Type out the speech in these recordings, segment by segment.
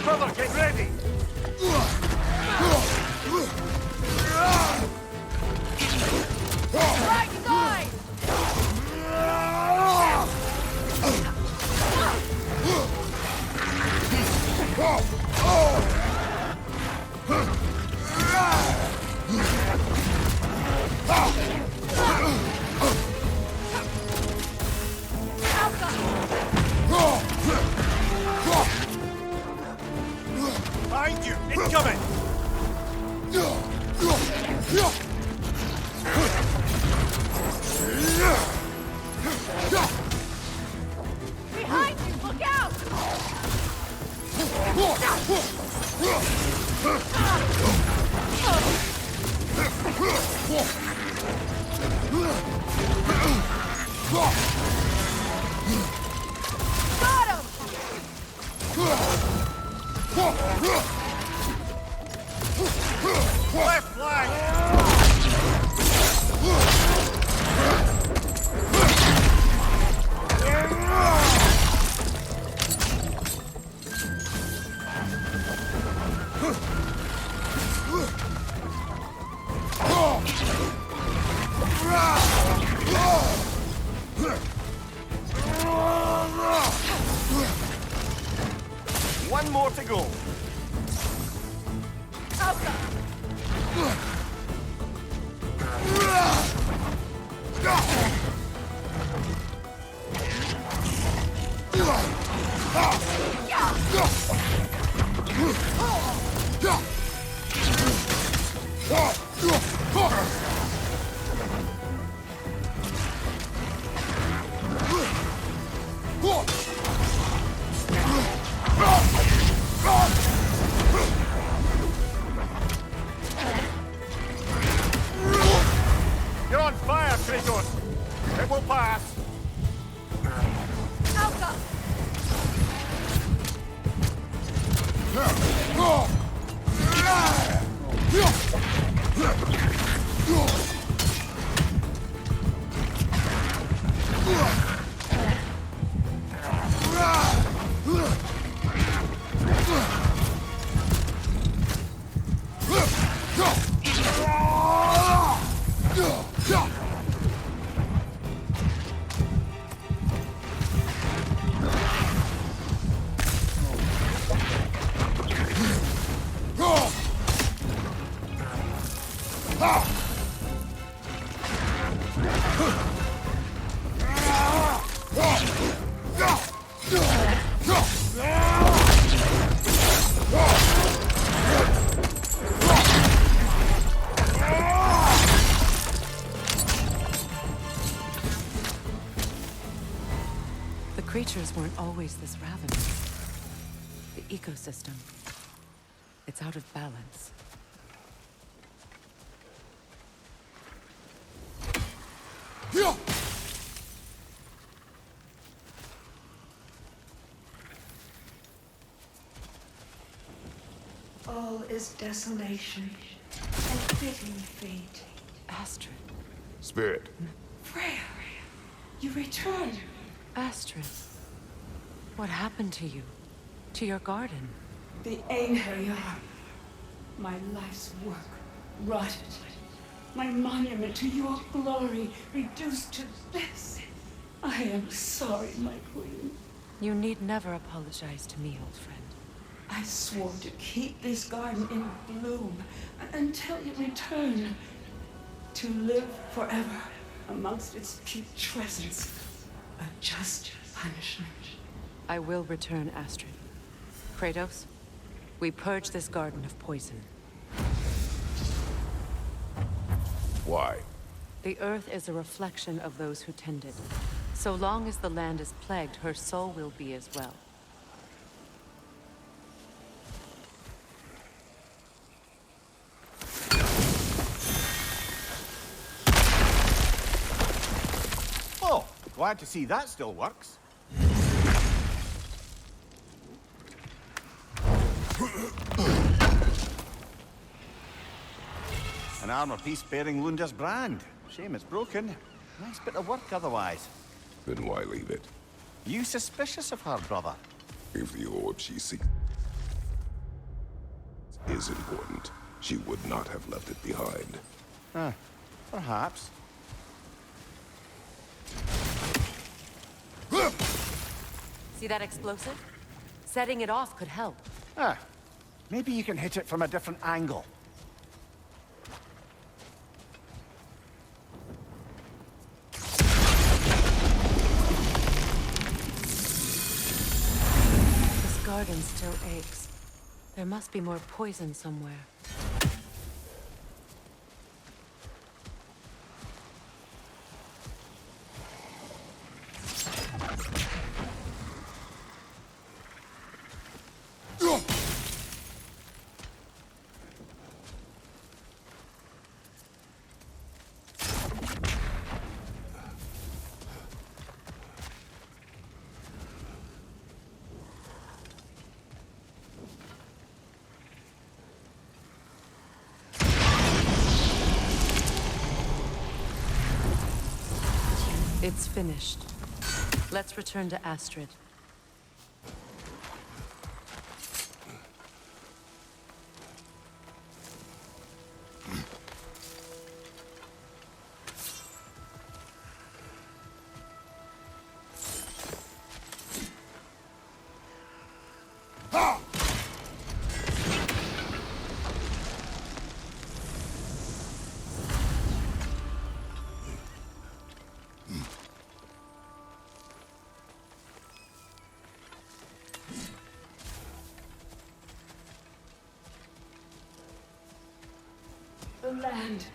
Brother, get ready! Right side! Behind you! Incoming! Behind you! Look out! Got him! Left flank! One more to go. You're on fire, Kratos! It will pass! The creatures weren't always this ravenous. The ecosystem, it's out of balance. All is desolation and fitting fate. Astrid. Spirit. Freya, you return. Astrid. What happened to you? To your garden? The Einherjar. My life's work rotted. My monument to your glory reduced to this. I am sorry, my queen. You need never apologize to me, old friend. I swore to keep this garden in bloom until you return. To live forever amongst its putrescence. A just punishment. I will return, Astrid. Kratos, we purge this garden of poison. Why? The earth is a reflection of those who tend it. So long as the land is plagued, her soul will be as well. Glad to see that still works. An armor piece bearing Lunda's brand. Shame it's broken. Nice bit of work otherwise. Then why leave it? You suspicious of her, brother? If the orb she seeks is important, she would not have left it behind. Perhaps. See that explosive? Setting it off could help. Maybe you can hit it from a different angle. This garden still aches. There must be more poison somewhere. It's finished. Let's return to Astrid. The land.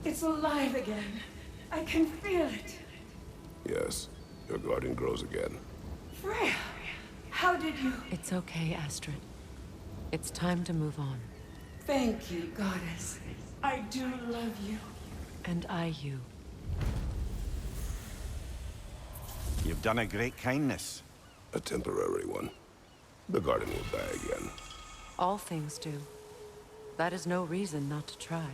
It's alive again. I can feel it. Yes, your garden grows again. Freya, how did you... It's okay, Astrid. It's time to move on. Thank you, goddess. I do love you. And I you. You've done a great kindness. A temporary one. The garden will die again. All things do. That is no reason not to try.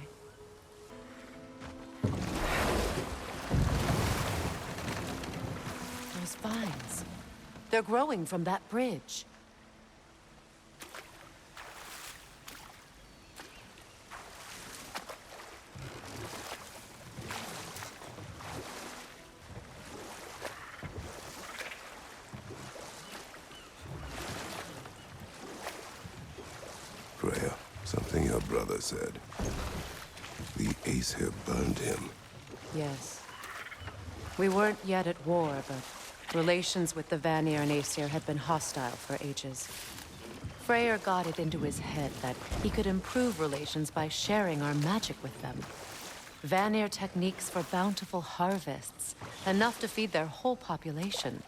Those vines. They're growing from that bridge. Freya, something your brother said. The Aesir burned him. Yes. We weren't yet at war, but relations with the Vanir and Aesir had been hostile for ages. Freyr got it into his head that he could improve relations by sharing our magic with them. Vanir techniques for bountiful harvests, enough to feed their whole population.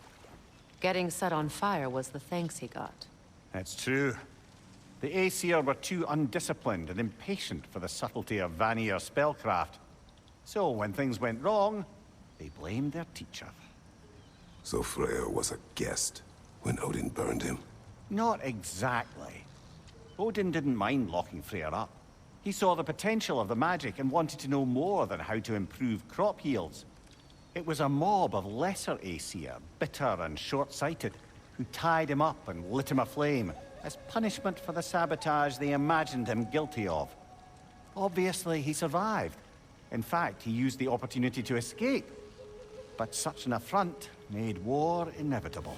Getting set on fire was the thanks he got. That's true. The Aesir were too undisciplined and impatient for the subtlety of Vanir spellcraft. So when things went wrong, they blamed their teacher. So Freya was a guest when Odin burned him. Not exactly. Odin didn't mind locking Freyr up. He saw the potential of the magic and wanted to know more than how to improve crop yields. It was a mob of lesser Aesir, bitter and short-sighted, who tied him up and lit him aflame as punishment for the sabotage they imagined him guilty of. Obviously, he survived. In fact, he used the opportunity to escape. But such an affront made war inevitable.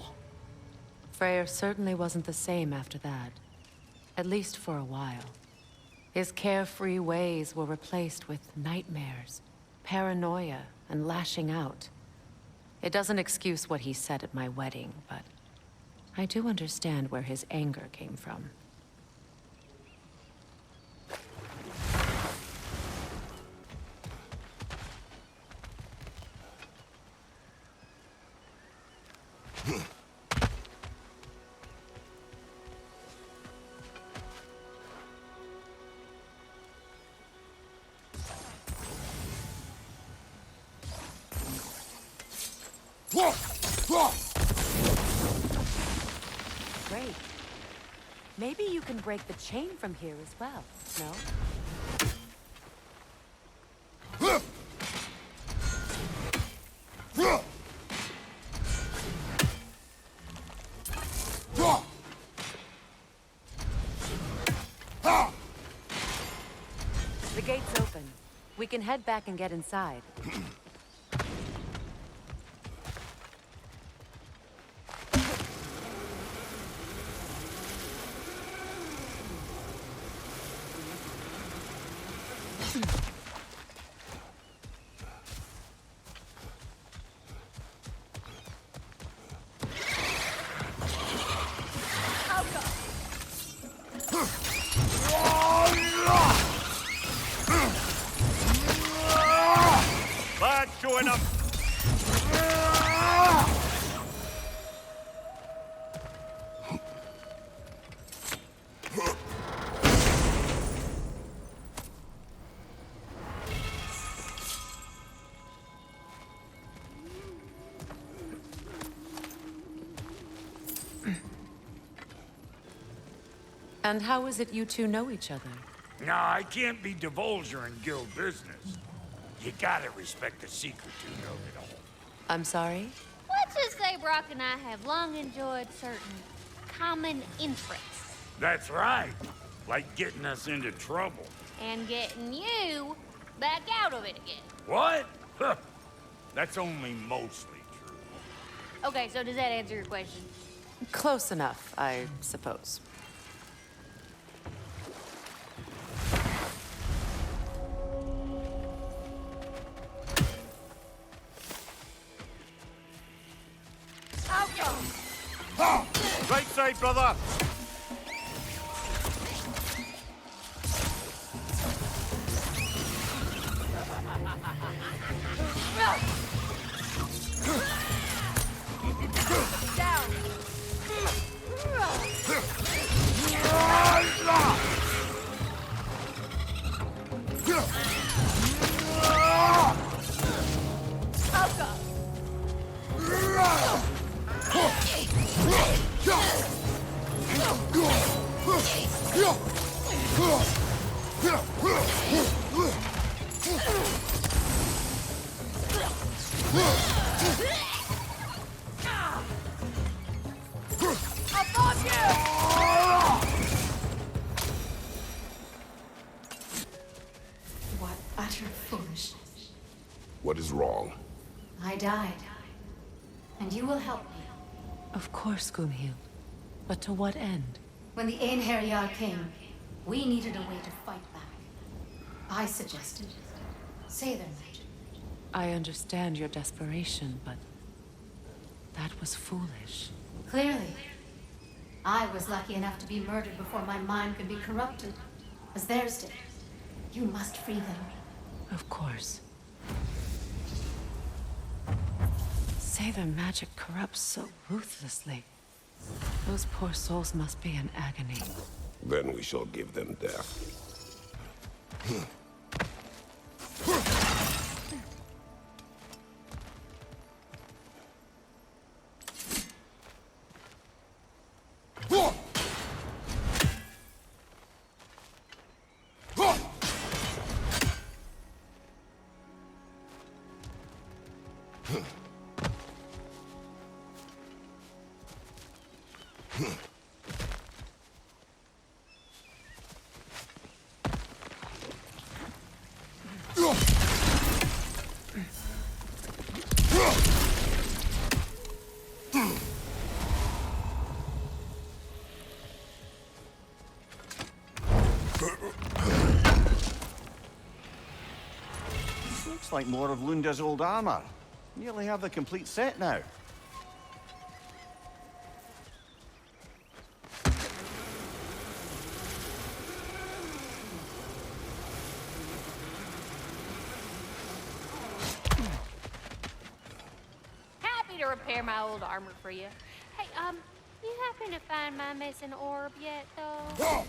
Freyr certainly wasn't the same after that. At least for a while. His carefree ways were replaced with nightmares, paranoia, and lashing out. It doesn't excuse what he said at my wedding, but I do understand where his anger came from. Great. Maybe you can break the chain from here as well, no? The gate's open. We can head back and get inside. Lad, join up. And how is it you two know each other? Nah, I can't be divulger in guild business. You gotta respect the secret to know it all. I'm sorry? Let's just say Brock and I have long enjoyed certain common interests. That's right. Like getting us into trouble. And getting you back out of it again. What? Huh. That's only mostly true. Okay, so does that answer your question? Close enough, I suppose. Right side, brother. What utter foolishness. What is wrong? I died. And you will help me. Of course, Gumhil. But to what end? When the Einherjar came, we needed a way to fight back. I suggested say their magic. I understand your desperation, but that was foolish. Clearly. I was lucky enough to be murdered before my mind could be corrupted, as theirs did. You must free them. Of course. Say their magic corrupts so ruthlessly. Those poor souls must be in agony. Then we shall give them death. Looks like more of Lunda's old armor. Nearly have the complete set now. Happy to repair my old armor for you. Hey, you happen to find my missing orb yet, though?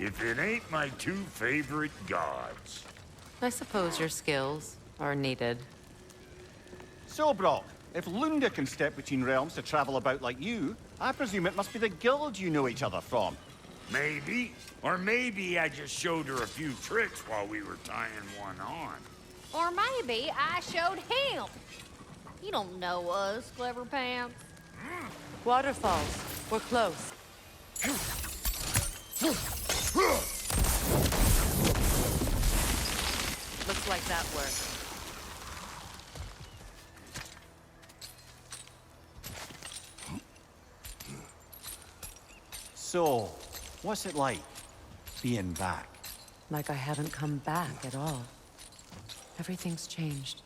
If it ain't my two favorite gods. I suppose your skills are needed. So, Brock, if Lunda can step between realms to travel about like you, I presume it must be the guild you know each other from. Maybe. Or maybe I just showed her a few tricks while we were tying one on. Or maybe I showed him. You don't know us, Clever Pants. Waterfalls. We're close. Looks like that worked. So, what's it like, being back? Like I haven't come back at all. Everything's changed.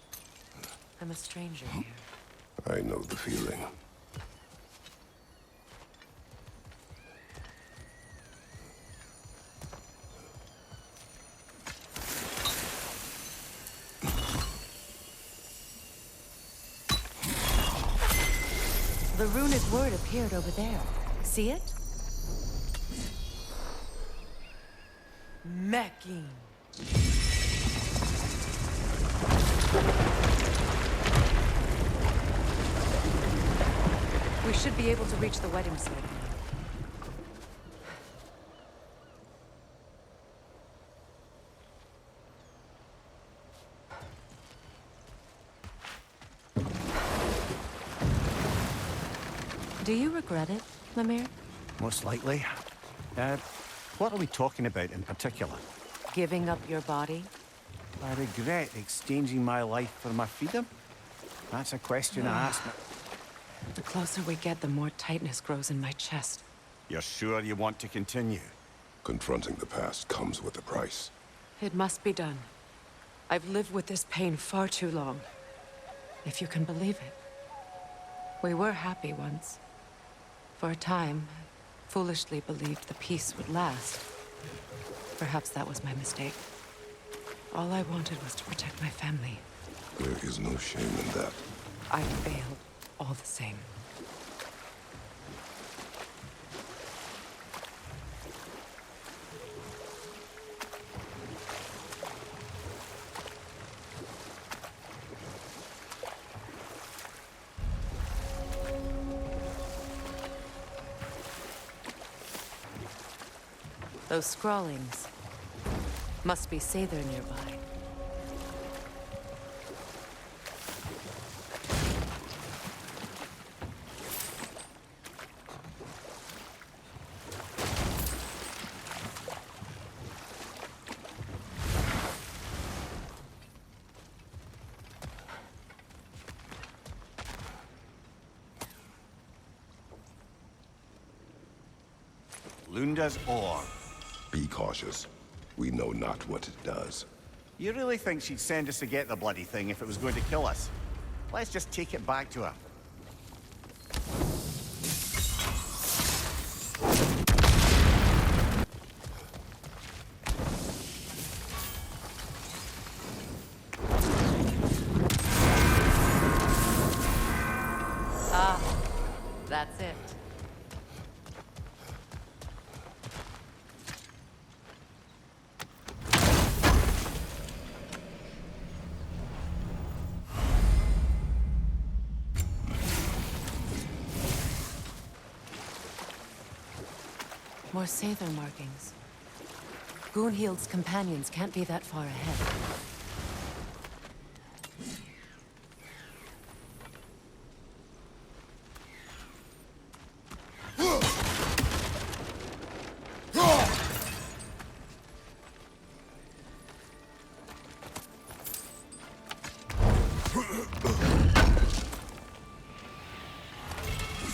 I'm a stranger here. I know the feeling. The runic word appeared over there. See it? Mecking. We should be able to reach the wedding site now. Do you regret it, Lemire? Most likely. What are we talking about in particular? Giving up your body? I regret exchanging my life for my freedom? That's a question I ask me. The closer we get, the more tightness grows in my chest. You're sure you want to continue? Confronting the past comes with a price. It must be done. I've lived with this pain far too long. If you can believe it. We were happy once. For a time, foolishly believed the peace would last. Perhaps that was my mistake. All I wanted was to protect my family. There is no shame in that. I failed, all the same. Those scrawlings must be Sather nearby. Lunda's ore. Be cautious. We know not what it does. You really think she'd send us to get the bloody thing if it was going to kill us? Let's just take it back to her. Ah, that's it. More Sather markings. Gunhild's companions can't be that far ahead.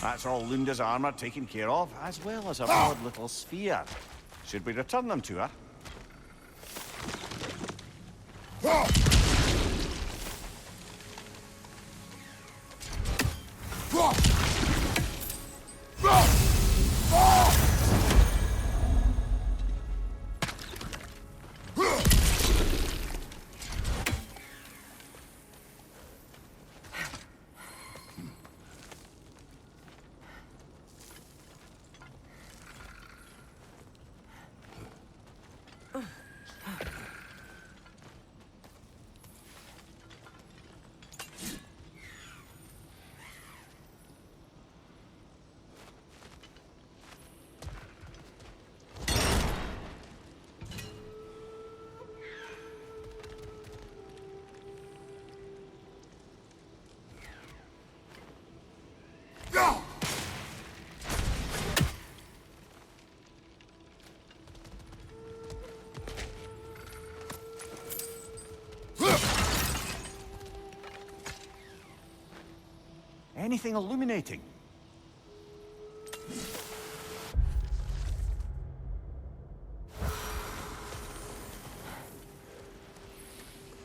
That's all Lunda's armor taken care of, as well as a odd little sphere. Should we return them to her? Anything illuminating?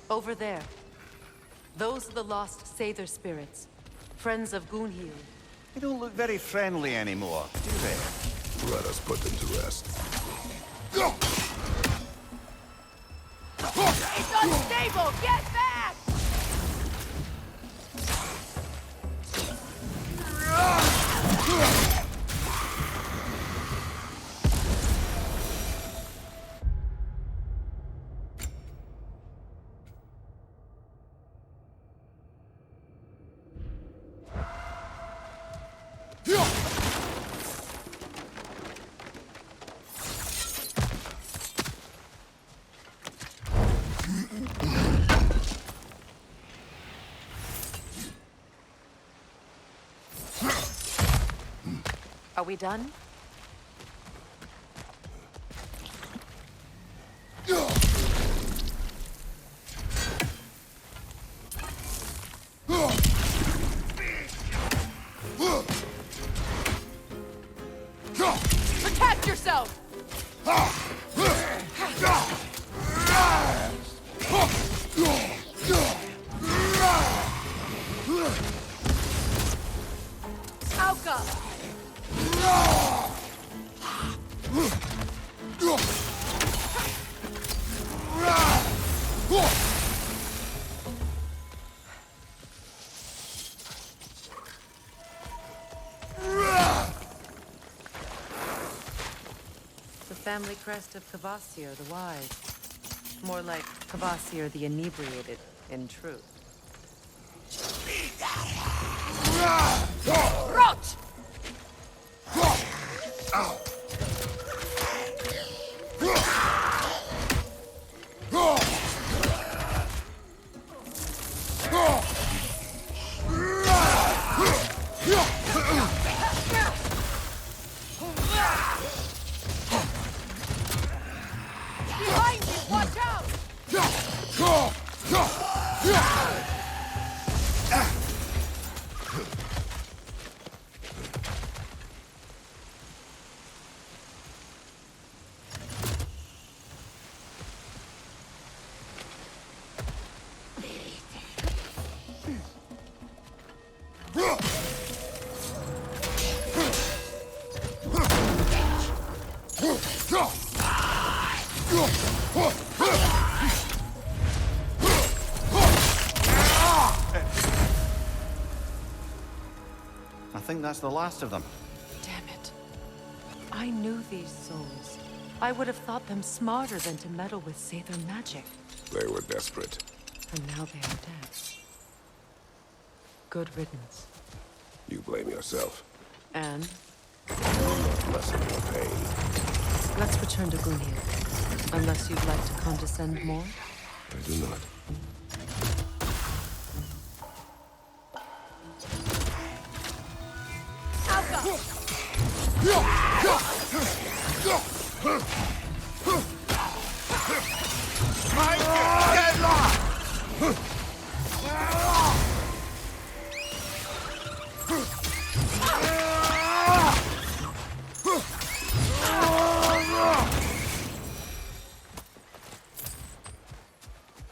Over there. Those are the lost Sather spirits. Friends of Gunhil. They don't look very friendly anymore, do they? Let us put them to rest. It's unstable! Get back! Are we done? Protect yourself! Alka! The family crest of Kvasir the Wise. More like Kvasir the Inebriated, in truth. Roach! Behind you! Watch out! I think that's the last of them. Damn it. I knew these souls. I would have thought them smarter than to meddle with Sather magic. They were desperate. And now they are dead. Good riddance. You blame yourself. And Lessen your pain. let's return to Gunhil. Unless you'd like to condescend more? I do not.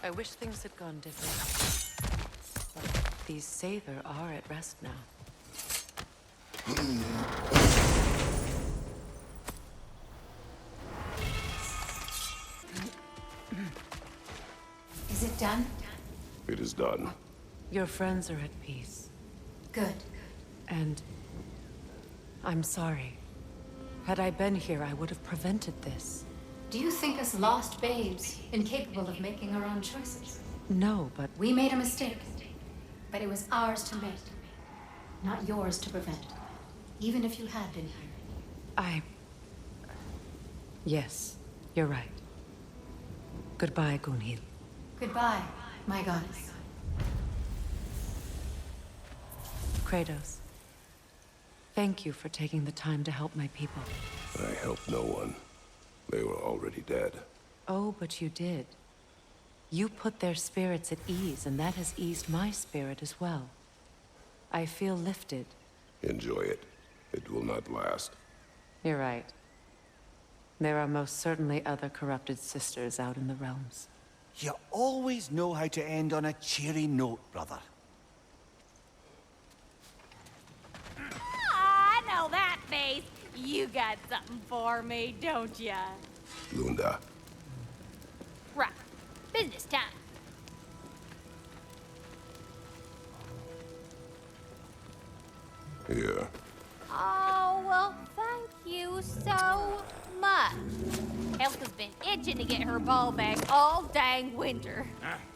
I wish things had gone different. But these Sather are at rest now. Is it done? It is done. Your friends are at peace. Good. And I'm sorry. Had I been here, I would have prevented this. Do you think us lost babes, incapable of making our own choices? No, but We made a mistake, but it was ours to make, not yours to prevent. Even if you had been here. Yes, you're right. Goodbye, Gunhil. Goodbye, my goddess. Kratos. Thank you for taking the time to help my people. I helped no one. They were already dead. Oh, but you did. You put their spirits at ease, and that has eased my spirit as well. I feel lifted. Enjoy it. It will not last. You're right. There are most certainly other corrupted sisters out in the realms. You always know how to end on a cheery note, brother. I know that face. You got something for me, don't ya? Lunda. Right. Business time. Here. Oh, well, thank you so much. Elka's been itching to get her ball back all dang winter.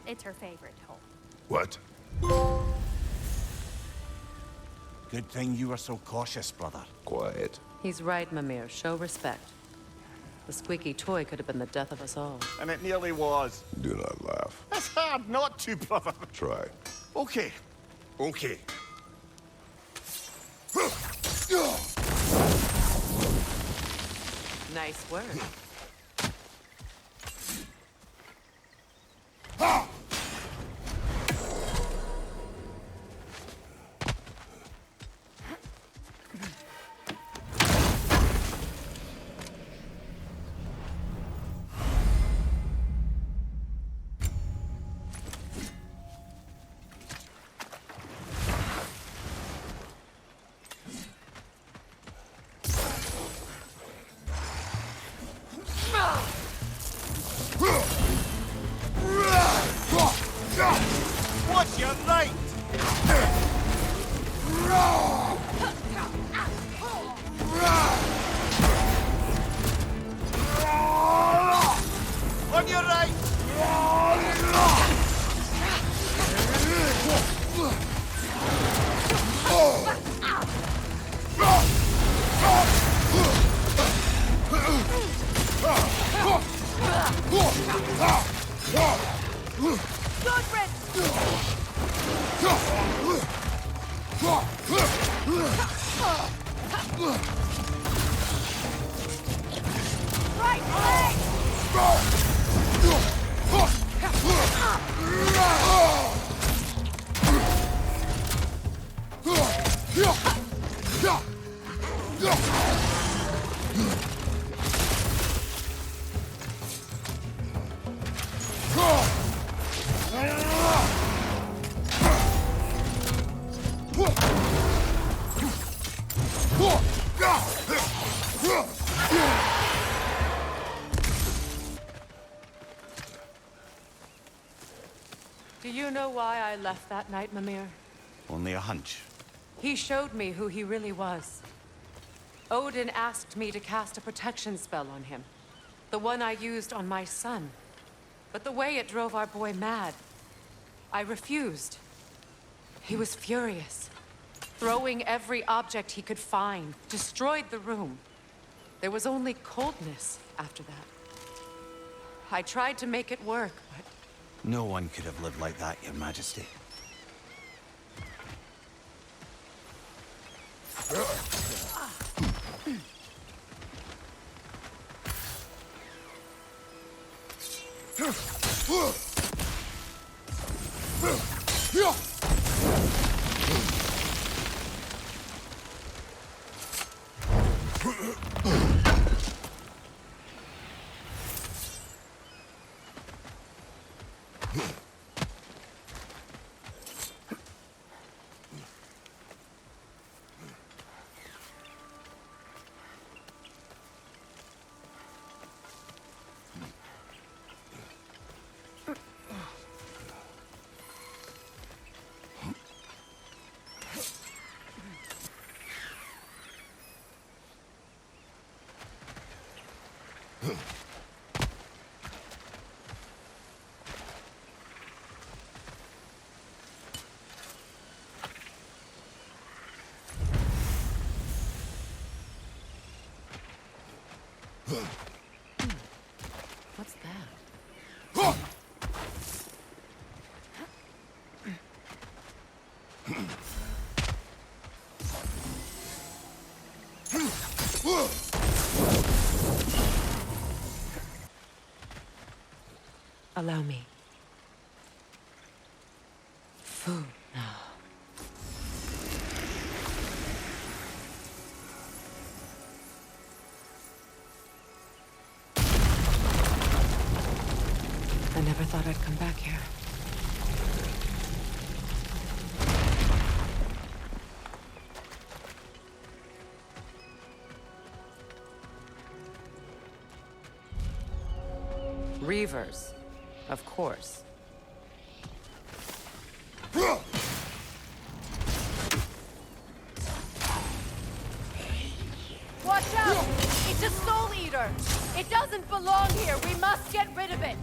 It's her favorite hole. What? Good thing you were so cautious, brother. Quiet. He's right, Mimir. Show respect. The squeaky toy could have been the death of us all. And it nearly was. Do not laugh. It's hard not to, brother. Try. Okay. Okay. Nice work. What's your right? On your right! Right leg! Do you know why I left that night, Mimir? Only a hunch. He showed me who he really was. Odin asked me to cast a protection spell on him. The one I used on my son. But the way it drove our boy mad, I refused. He was furious, throwing every object he could find, destroyed the room. There was only coldness after that. I tried to make it work, but... No one could have lived like that, Your Majesty. What's that? Allow me. Food now. never thought I'd come back here. Reavers, of course. Watch out! It's a soul eater! It doesn't belong here! We must get rid of it!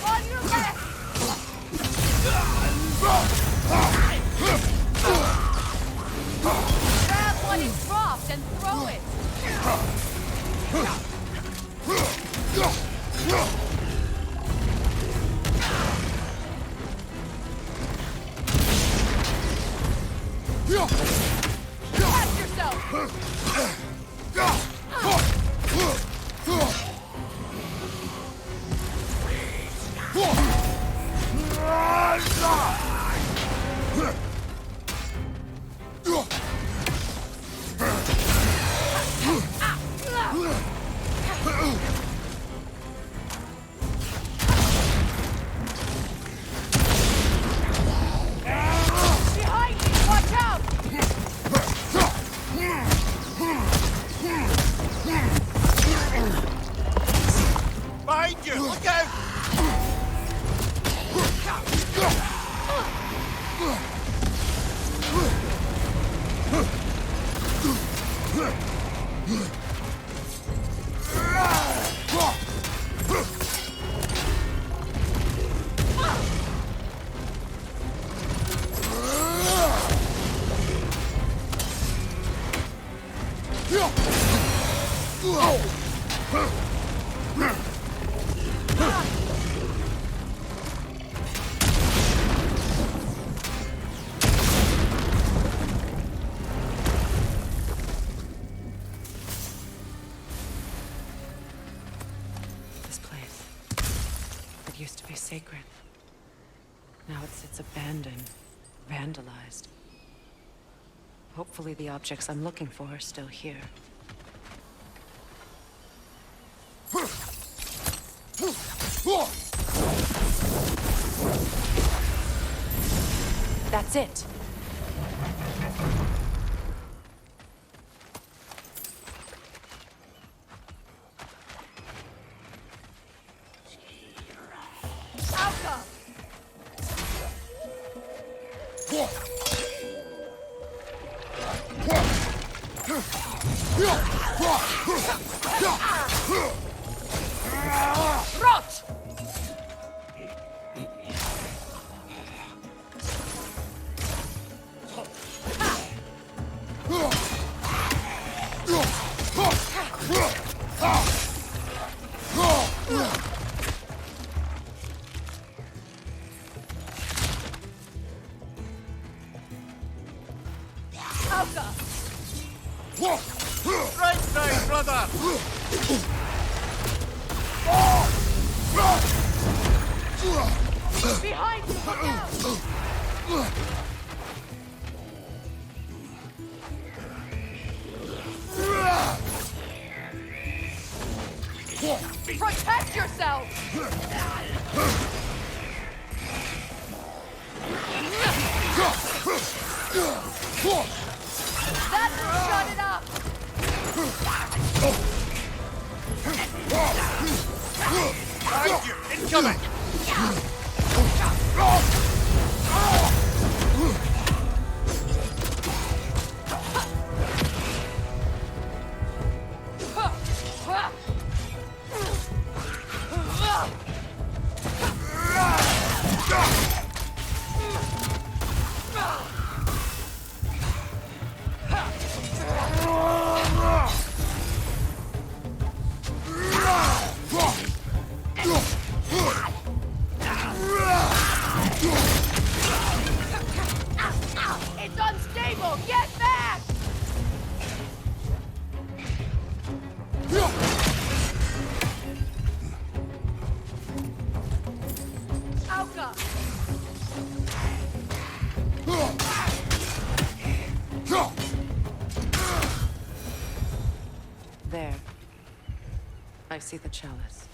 On your left! Grab what is dropped and throw it! Catch yourself! Behind you! Watch out! Behind you! Look out! This place. It used to be sacred. Now it sits abandoned, vandalized. Hopefully the objects I'm looking for are still here. That's it. Alka! Rot! Alka! Right now, brother! Behind you! Look out! Protect yourself! That will shut it up! Behind you! Incoming! It's unstable! Get back! Alka! I see the chalice.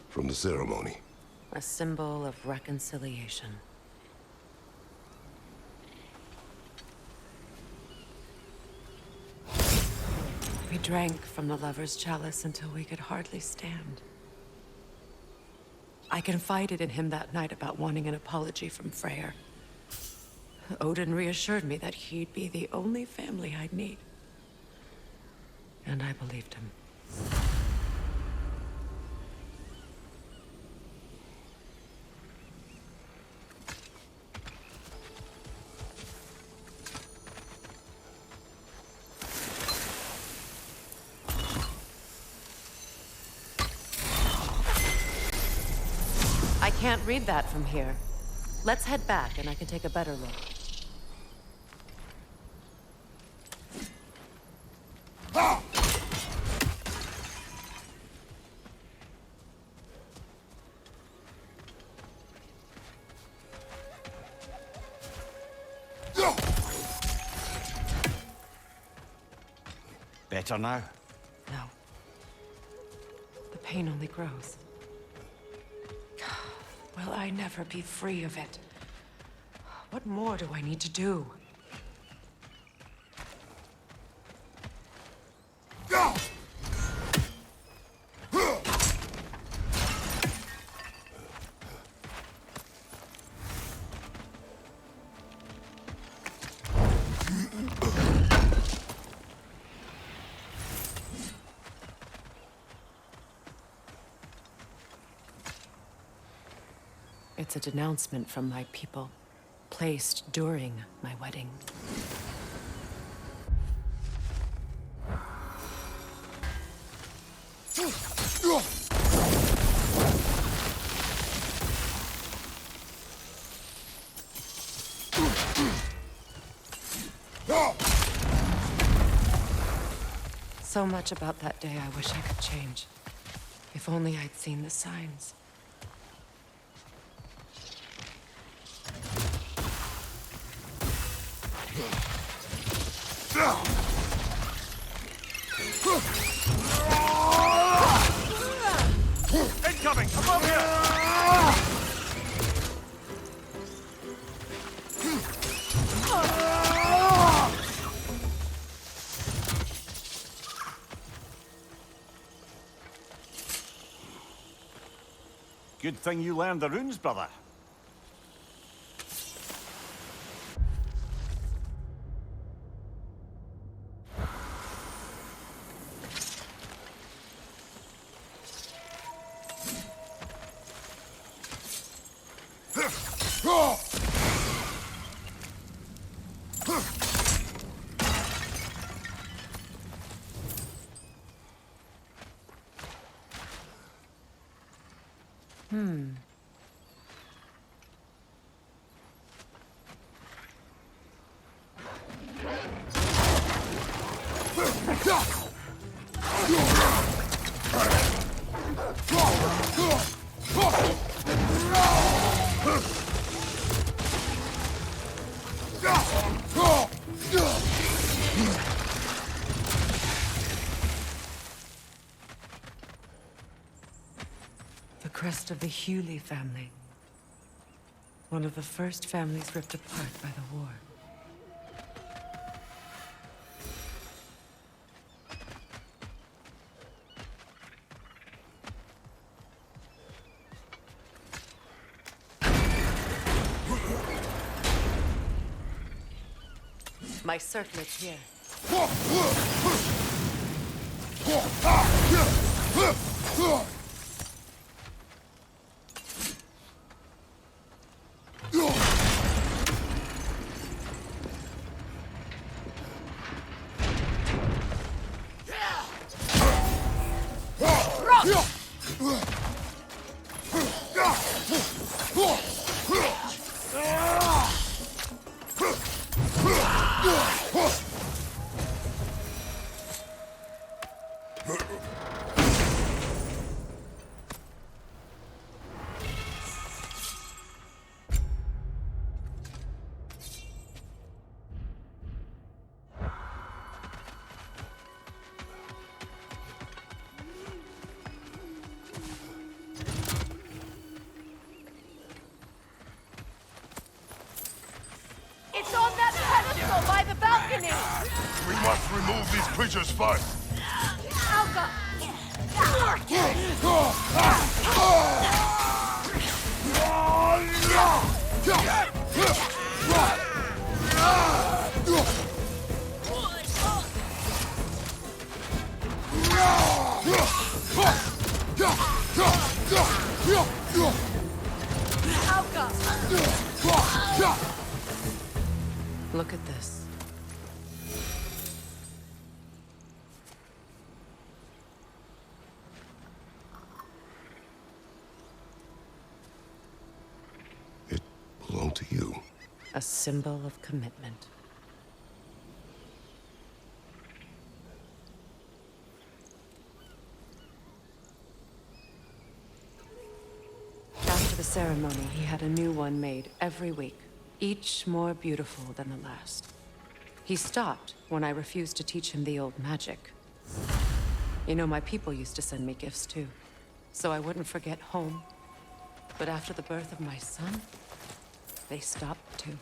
From the ceremony. A symbol of reconciliation. We drank from the lover's chalice until we could hardly stand. I confided in him that night about wanting an apology from Freyr. Odin reassured me that he'd be the only family I'd need. And I believed him. I can't read that from here. Let's head back and I can take a better look. Better now? No. The pain only grows. Will I never be free of it? What more do I need to do? It's a denouncement from my people, placed during my wedding. So much about that day I wish I could change. If only I'd seen the signs. Incoming! Above here! Good thing you learned the runes, brother. The crest of the Hewley family. One of the first families ripped apart by the war. My circlet's here. It's on that pedestal by the balcony! We must remove these creatures first. Alka! Look at this. It belonged to you. A symbol of commitment. After the ceremony, he had a new one made every week, each more beautiful than the last. He stopped when I refused to teach him the old magic. You know, my people used to send me gifts too, so I wouldn't forget home. But after the birth of my son, they stopped too.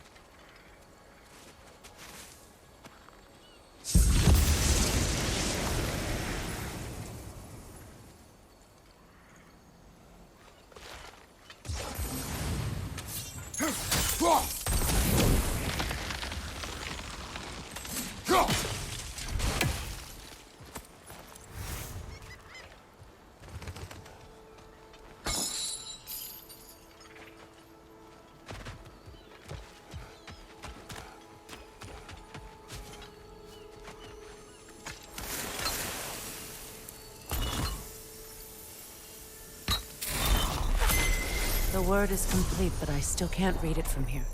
The word is complete, but I still can't read it from here.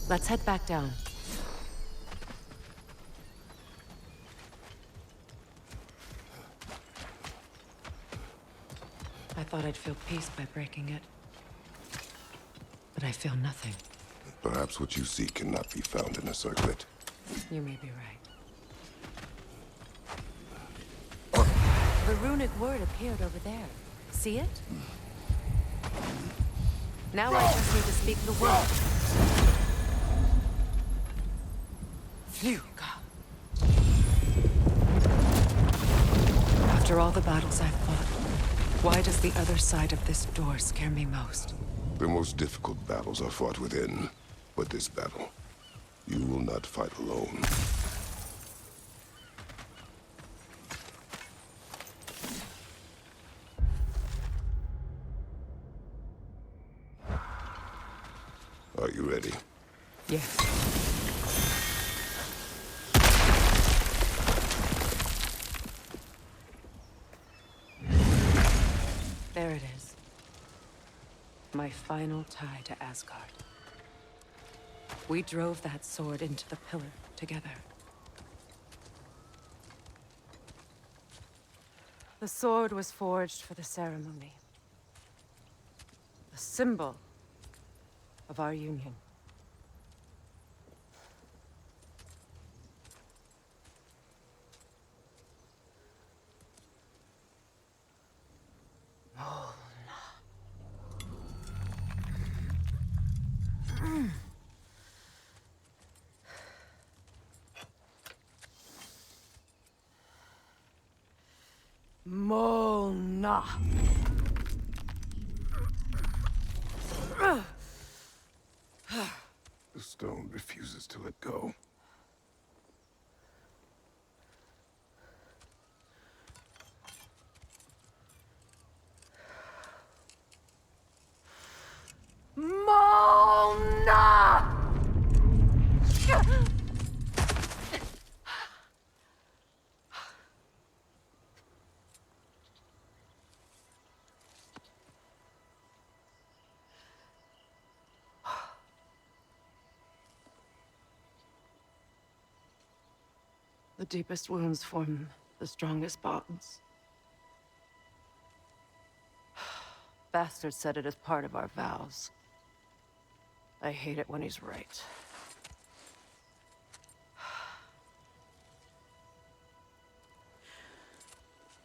Let's head back down. I thought I'd feel peace by breaking it. But I feel nothing. Perhaps what you seek cannot be found in a circlet. You may be right. The runic word appeared over there. See it? Now I just need to speak the word. Fuka. After all the battles I've fought, why does the other side of this door scare me most? The most difficult battles are fought within. But this battle, you will not fight alone. Are you ready? Yes. There it is. My final tie to Asgard. We drove that sword into the pillar together. The sword was forged for the ceremony. A symbol of our union. Molna. The stone refuses to let go. Molna! The deepest wounds form the strongest bonds. Bastard said it as part of our vows. I hate it when he's right.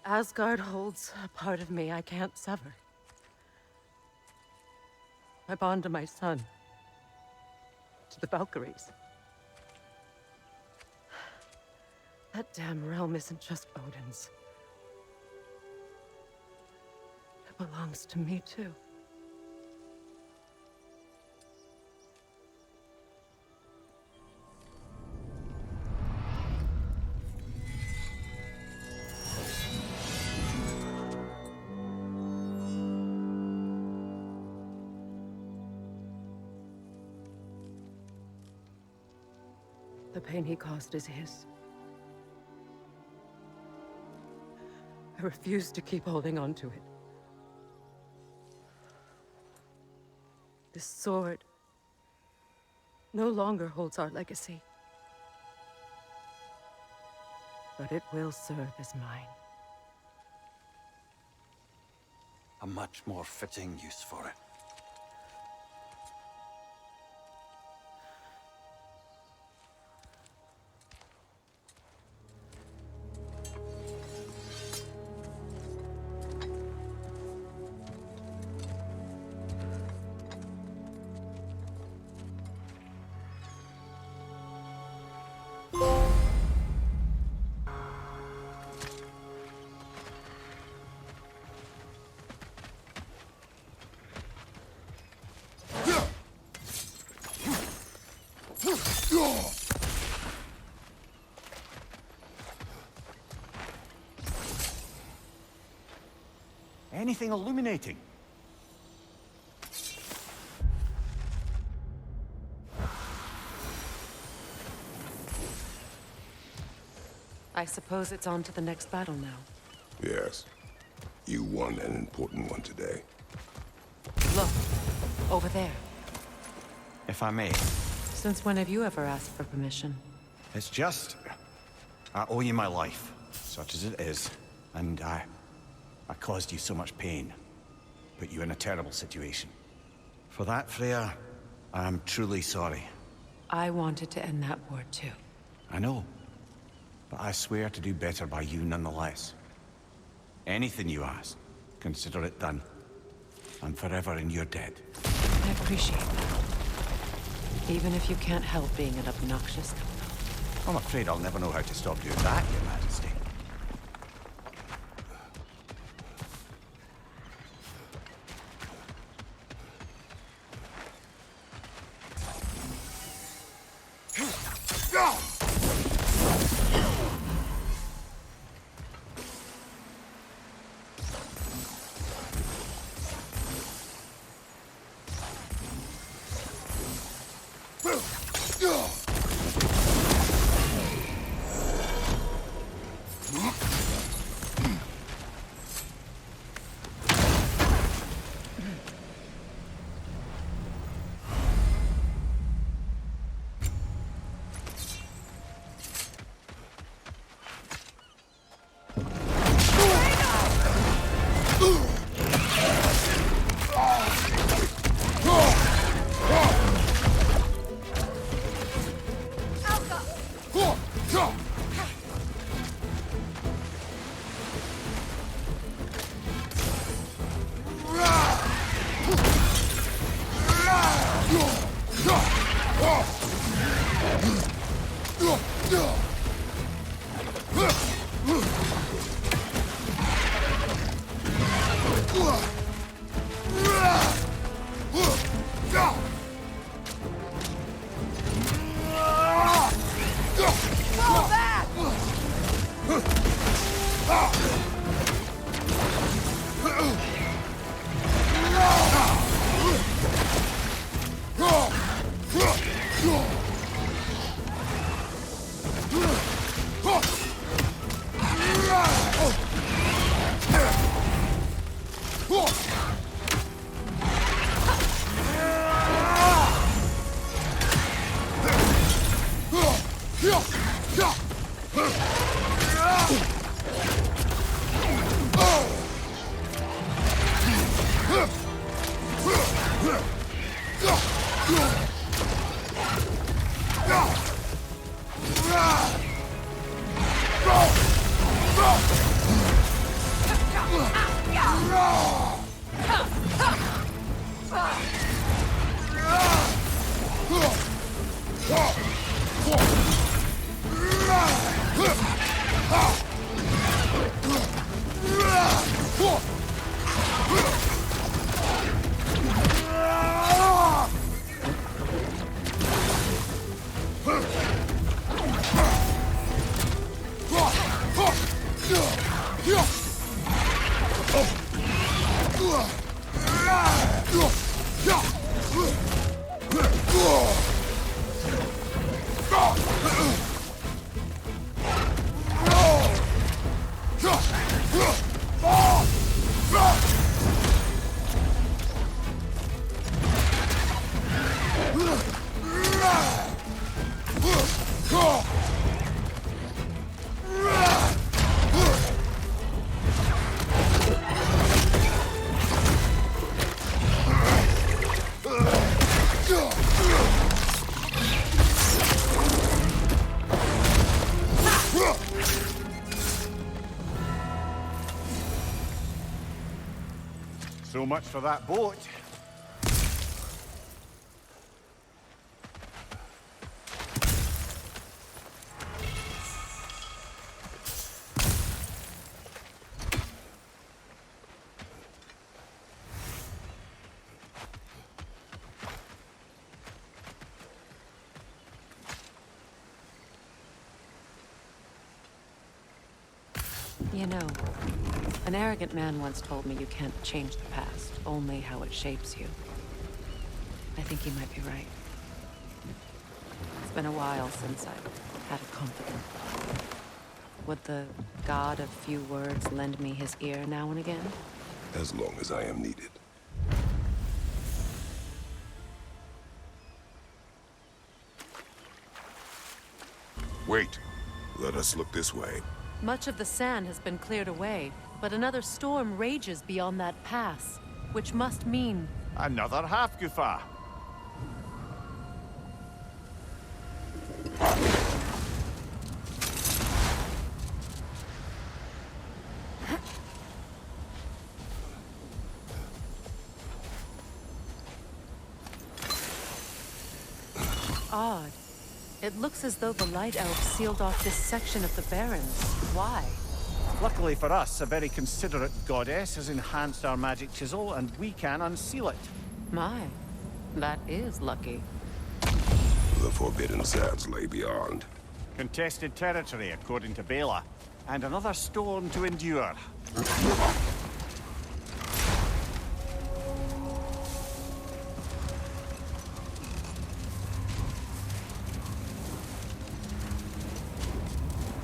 Asgard holds a part of me I can't sever. My bond to my son. To the Valkyries. That damn realm isn't just Odin's. It belongs to me, too. The pain he caused is his. I refuse to keep holding on to it. This sword no longer holds our legacy. But it will serve as mine. A much more fitting use for it. Anything illuminating? I suppose it's on to the next battle now. Yes. You won an important one today. Look, over there. If I may. Since when have you ever asked for permission? It's just... I owe you my life, such as it is. And I caused you so much pain. Put you in a terrible situation. For that, Freya, I am truly sorry. I wanted to end that war too. I know. But I swear to do better by you nonetheless. Anything you ask, consider it done. I'm forever in your debt. I appreciate that. Even if you can't help being an obnoxious I'm afraid I'll never know how to stop doing that, Your Majesty. So much for that boat. You know, an arrogant man once told me you can't change the past, only how it shapes you. I think he might be right. It's been a while since I've had a confidant. Would the god of few words lend me his ear now and again? As long as I am needed. Wait. Let us look this way. Much of the sand has been cleared away, but another storm rages beyond that pass, which must mean... Another half-goofa. Odd. It looks as though the Light Elves sealed off this section of the Barrens. Why? Luckily for us, a very considerate goddess has enhanced our magic chisel, and we can unseal it. My, that is lucky. The Forbidden Sands lay beyond. Contested territory, according to Bela, and another storm to endure.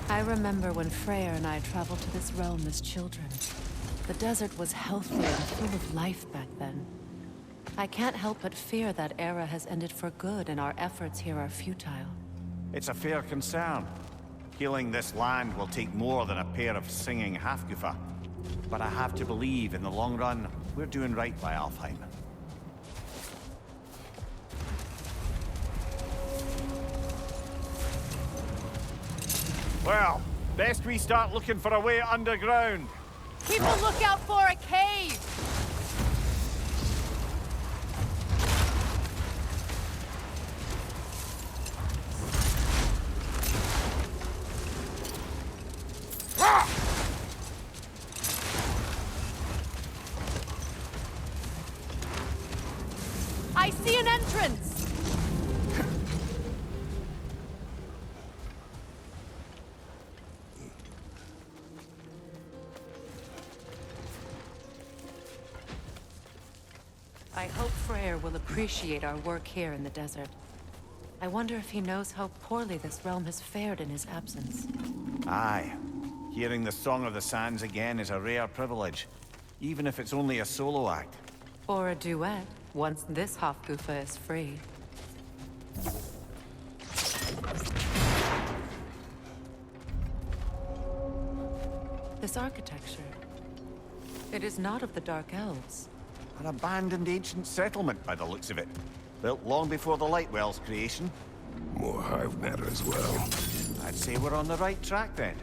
I remember when Freyr and I traveled to this realm as children. The desert was healthy and full of life back then. I can't help but fear that era has ended for good and our efforts here are futile. It's a fair concern. Healing this land will take more than a pair of singing half-goofa. But I have to believe, in the long run, we're doing right by Alfheim. Well, best we start looking for a way underground. Keep a lookout for a cave! I see an entrance! I hope Freyr will appreciate our work here in the desert. I wonder if he knows how poorly this realm has fared in his absence. Aye. Hearing the Song of the Sands again is a rare privilege, even if it's only a solo act. Or a duet, once this half-goofa is free. This architecture. It is not of the Dark Elves. An abandoned ancient settlement, by the looks of it. Built long before the Lightwell's creation. More hive matter as well. I'd say we're on the right track then.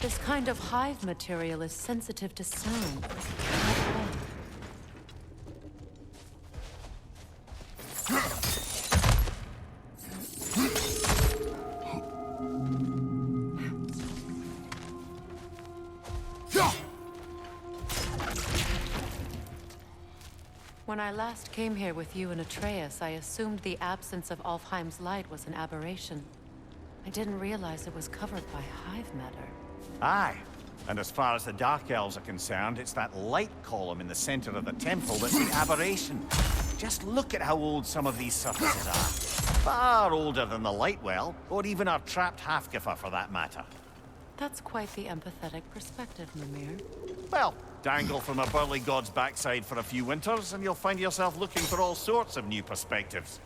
This kind of hive material is sensitive to sound. When I last came here with you and Atreus, I assumed the absence of Alfheim's light was an aberration. I didn't realize it was covered by hive matter. Aye. And as far as the Dark Elves are concerned, it's that light column in the center of the temple that's the aberration. Just look at how old some of these surfaces are. Far older than the light well, or even our trapped Halfgiffer for that matter. That's quite the empathetic perspective, Mimir. Well, dangle from a burly god's backside for a few winters, and you'll find yourself looking for all sorts of new perspectives.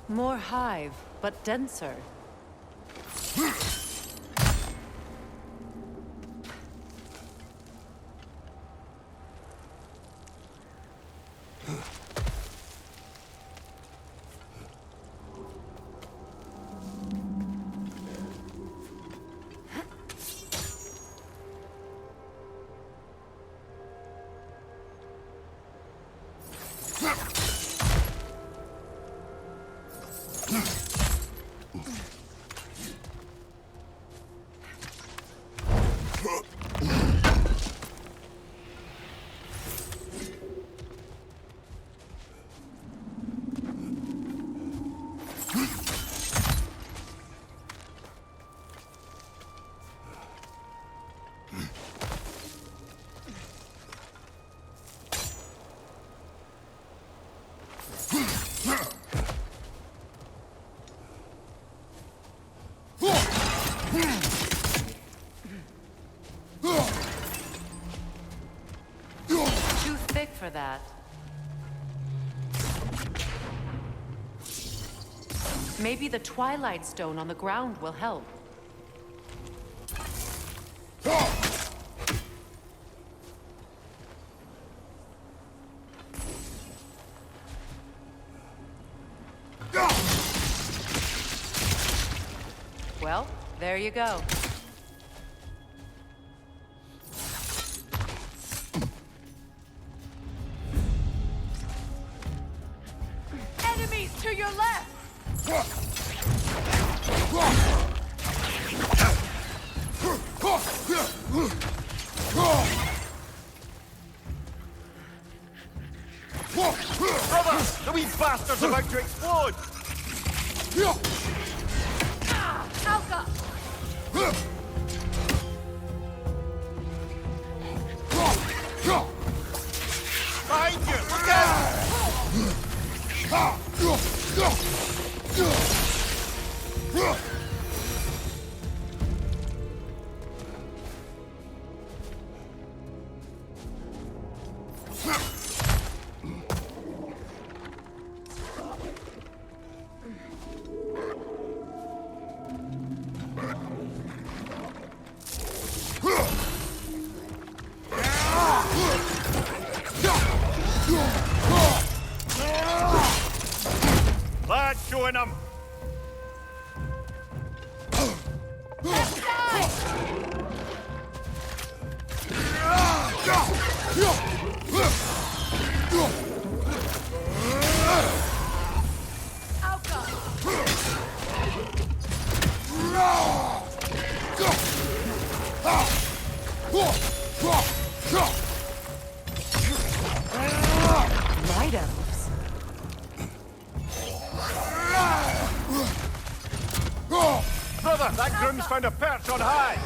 More hive, but denser. Too thick for that. Maybe the Twilight Stone on the ground will help. Well, there you go. Enemies to your left! Brother! The wee bastard's about to explode! Alka! Behind you! Look out! That's showing them! Night elves. Brother, that groom's found a perch on high!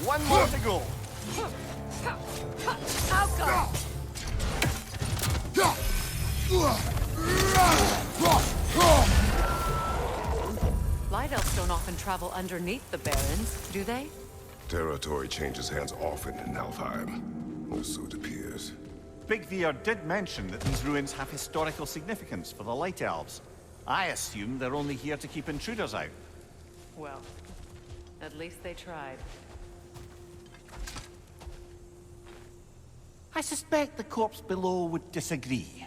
One more to go. Light elves don't often travel underneath the barrens, do they? Territory changes hands often in Alfheim. Or so it appears. Big Veer did mention that these ruins have historical significance for the Light Elves. I assume they're only here to keep intruders out. Well, at least they tried. I suspect the corpse below would disagree.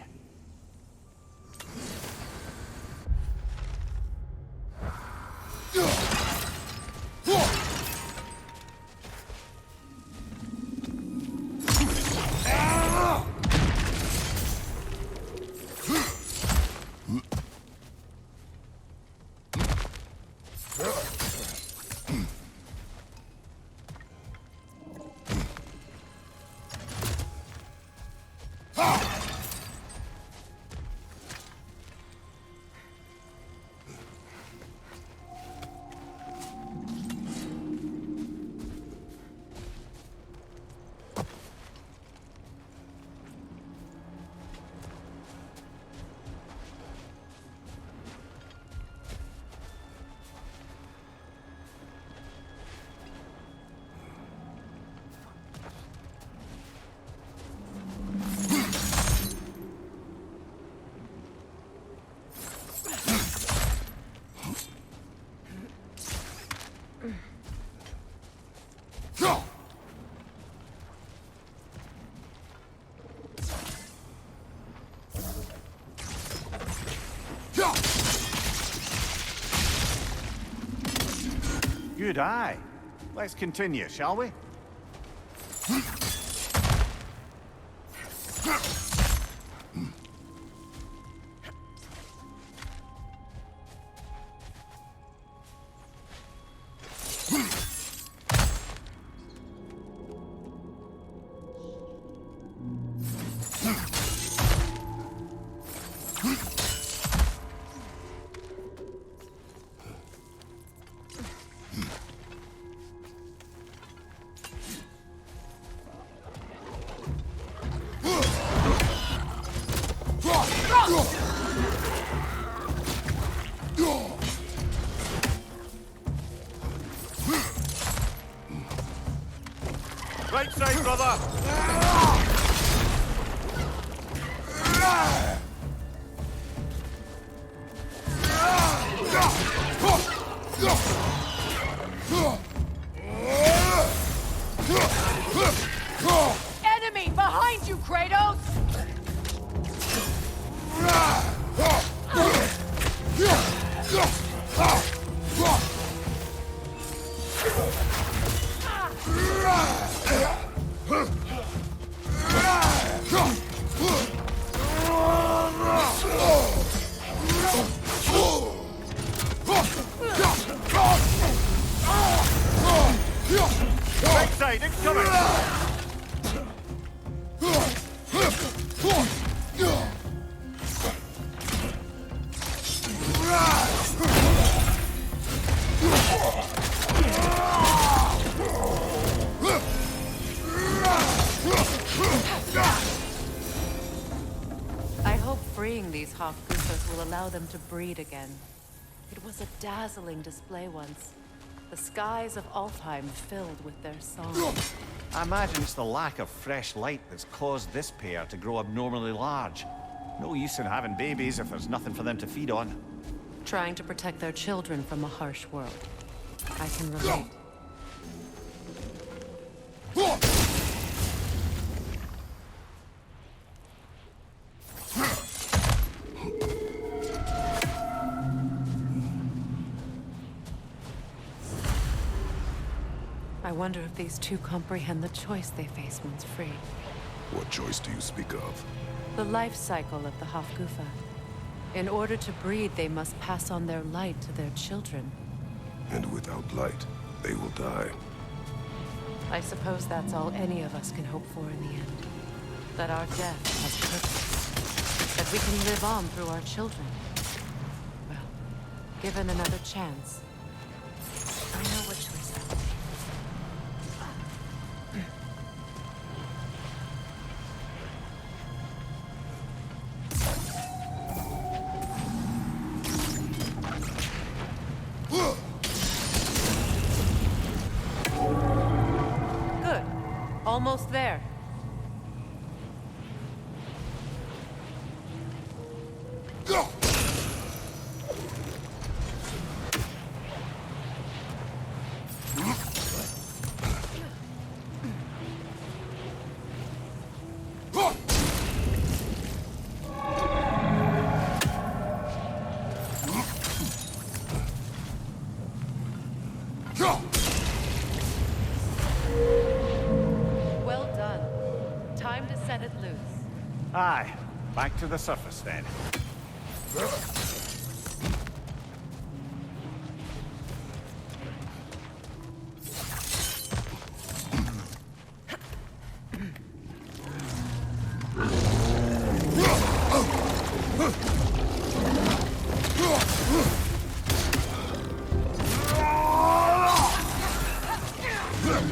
Good eye. Let's continue, shall we? Right side, brother! Enemy behind you, Kratos! Right side, incoming! I hope freeing these Hofgufas will allow them to breed again. It was a dazzling display once. The skies of Alfheim filled with their song. I imagine it's the lack of fresh light that's caused this pair to grow abnormally large. No use in having babies if there's nothing for them to feed on. Trying to protect their children from a harsh world. I can relate. I wonder if these two comprehend the choice they face once free. What choice do you speak of? The life cycle of the Hofgufa. In order to breed, they must pass on their light to their children. And without light, they will die. I suppose that's all any of us can hope for in the end. That our death has purpose. That we can live on through our children. Well, given another chance, I know what choice I will make. Good. Almost there. Well done. Time to set it loose. Aye, back to the surface then.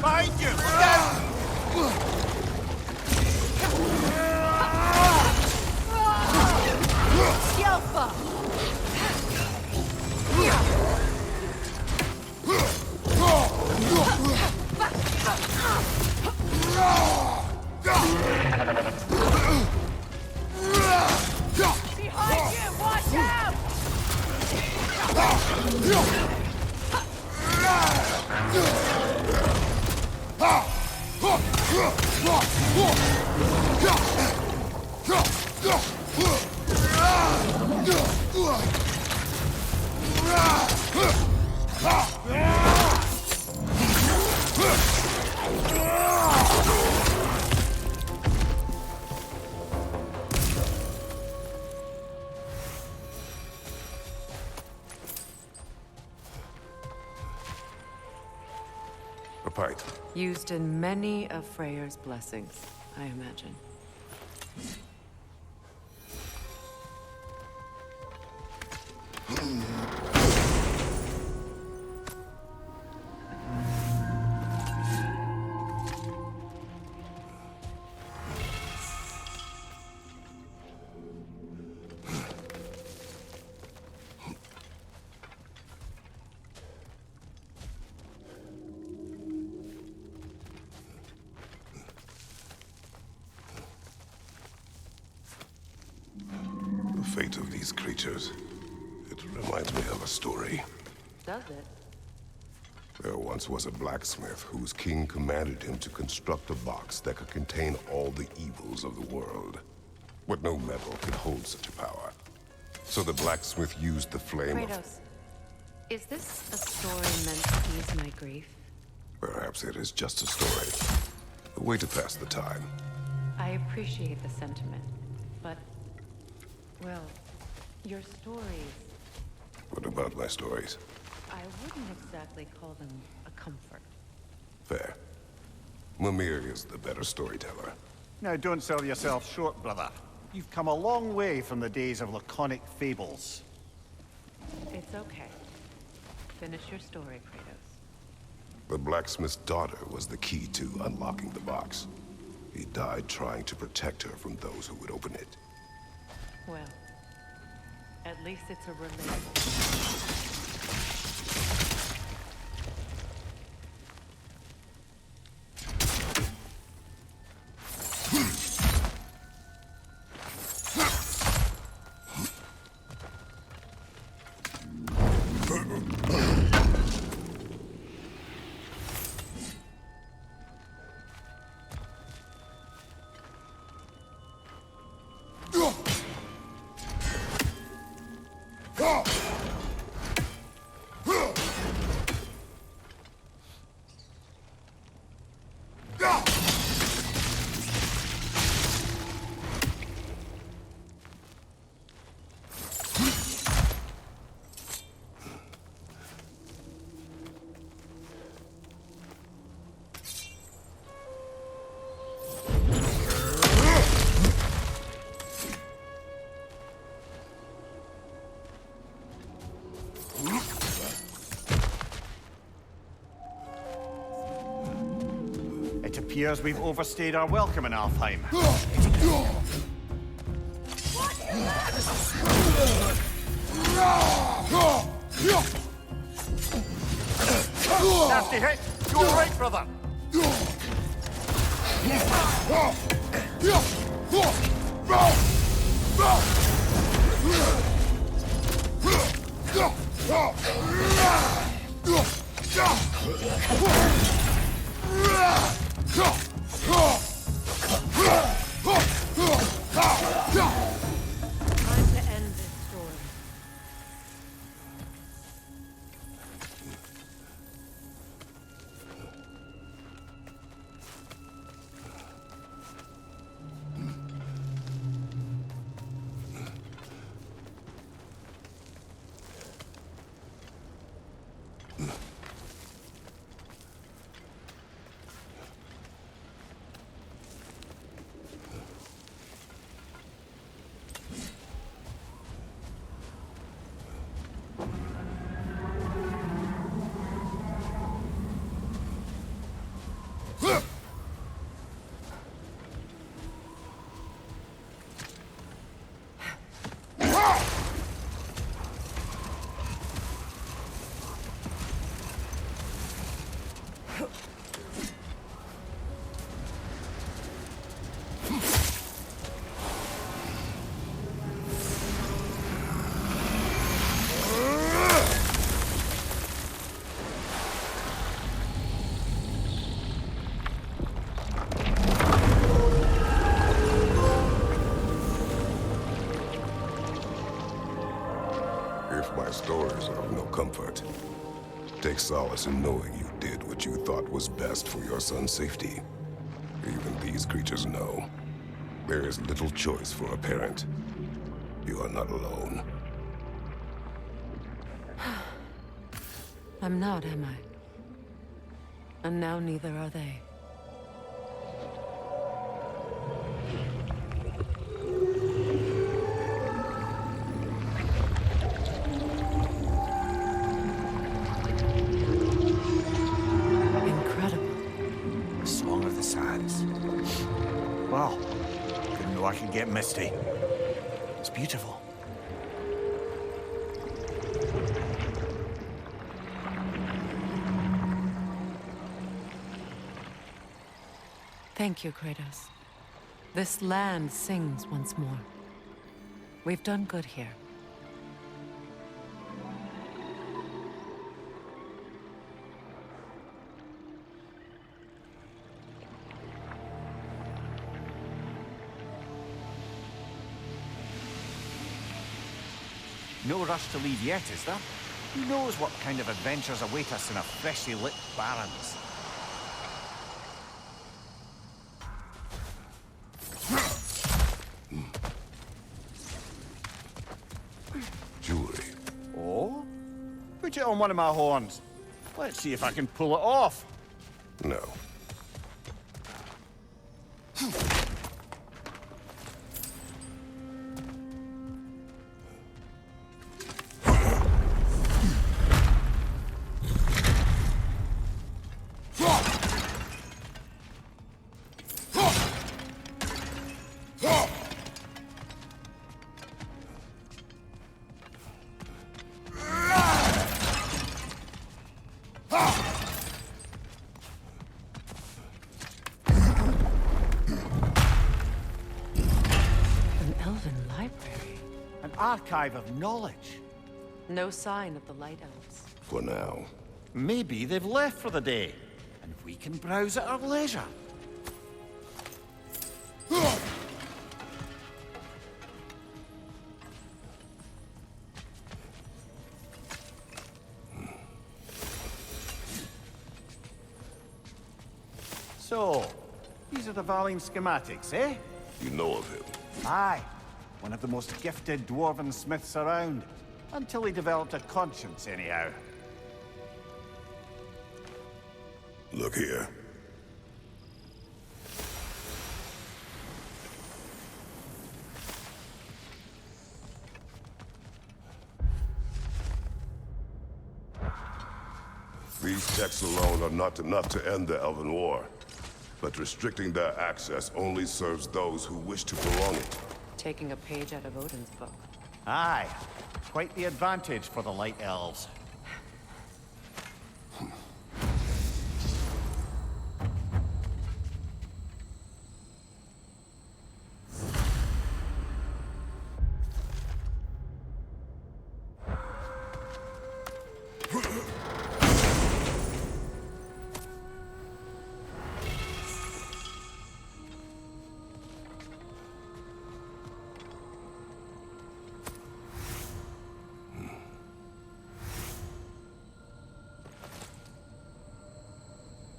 Behind you! Look out! Yelpa! Behind you! Watch out! A pint. Used in many of Freyr's blessings, I imagine. The fate of these creatures. It reminds me of a story. Does it? There once was a blacksmith whose king commanded him to construct a box that could contain all the evils of the world. But no metal could hold such a power. So the blacksmith used the flame of... Kratos, is this a story meant to ease my grief? Perhaps it is just a story. A way to pass the time. I appreciate the sentiment, but... well, your stories... What about my stories? I wouldn't exactly call them a comfort. Fair. Mimir is the better storyteller. Now don't sell yourself short, brother. You've come a long way from the days of laconic fables. It's okay. Finish your story, Kratos. The blacksmith's daughter was the key to unlocking the box. He died trying to protect her from those who would open it. Well, at least it's a relatable... appears we've overstayed our welcome in Alfheim. Nasty hit! You all right, brother? Time to end this story. If my stories are of no comfort, take solace in knowing you did what you thought was best for your son's safety. Even these creatures know. There is little choice for a parent. You are not alone. I'm not, am I? And now neither are they. The Song of the Sands. Wow. Didn't know I could get misty. It's beautiful. Thank you, Kratos. This land sings once more. We've done good here. No rush to leave yet, is there? Who knows what kind of adventures await us in a freshly lit Barrens? Jewelry. Oh? Put it on one of my horns. Let's see if I can pull it off. No. Archive of knowledge. No sign of the Light Elves. For now. Maybe they've left for the day, and we can browse at our leisure. So, these are the Valine schematics, eh? You know of him. Aye. One of the most gifted dwarven smiths around. Until he developed a conscience, anyhow. Look here. These texts alone are not enough to end the Elven War. But restricting their access only serves those who wish to prolong it. Taking a page out of Odin's book. Aye. Quite the advantage for the Light Elves.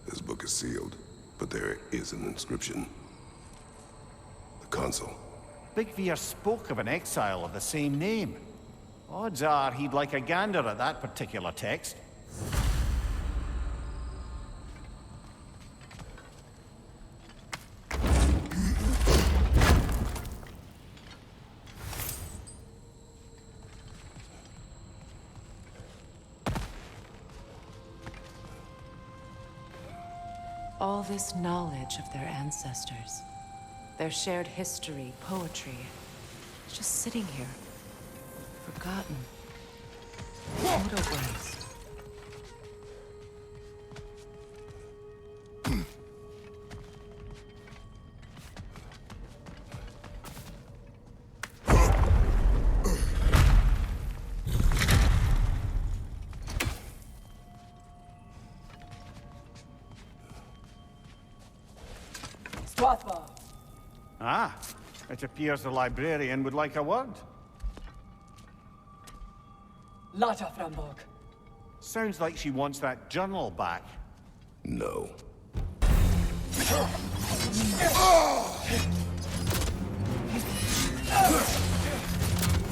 This book is sealed, but there is an inscription. The console. Big Veer spoke of an exile of the same name. Odds are he'd like a gander at that particular text. All this knowledge of their ancestors, their shared history, poetry, it's just sitting here, forgotten. What a waste. Ah, it appears the librarian would like a word. Lata Framborg. Sounds like she wants that journal back. No.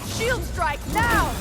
Shield strike now!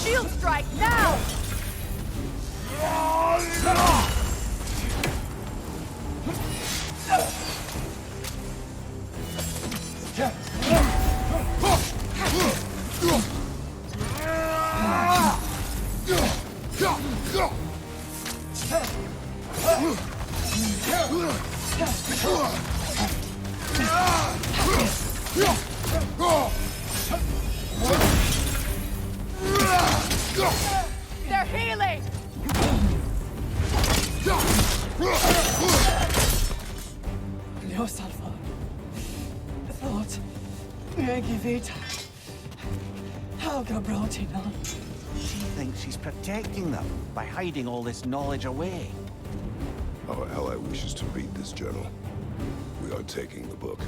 Shield strike now! They're healing! Ljósalfa. Thought. Megivita. Helga Brotina. She thinks she's protecting them by hiding all this knowledge away. Our ally wishes to read this journal. We are taking the book.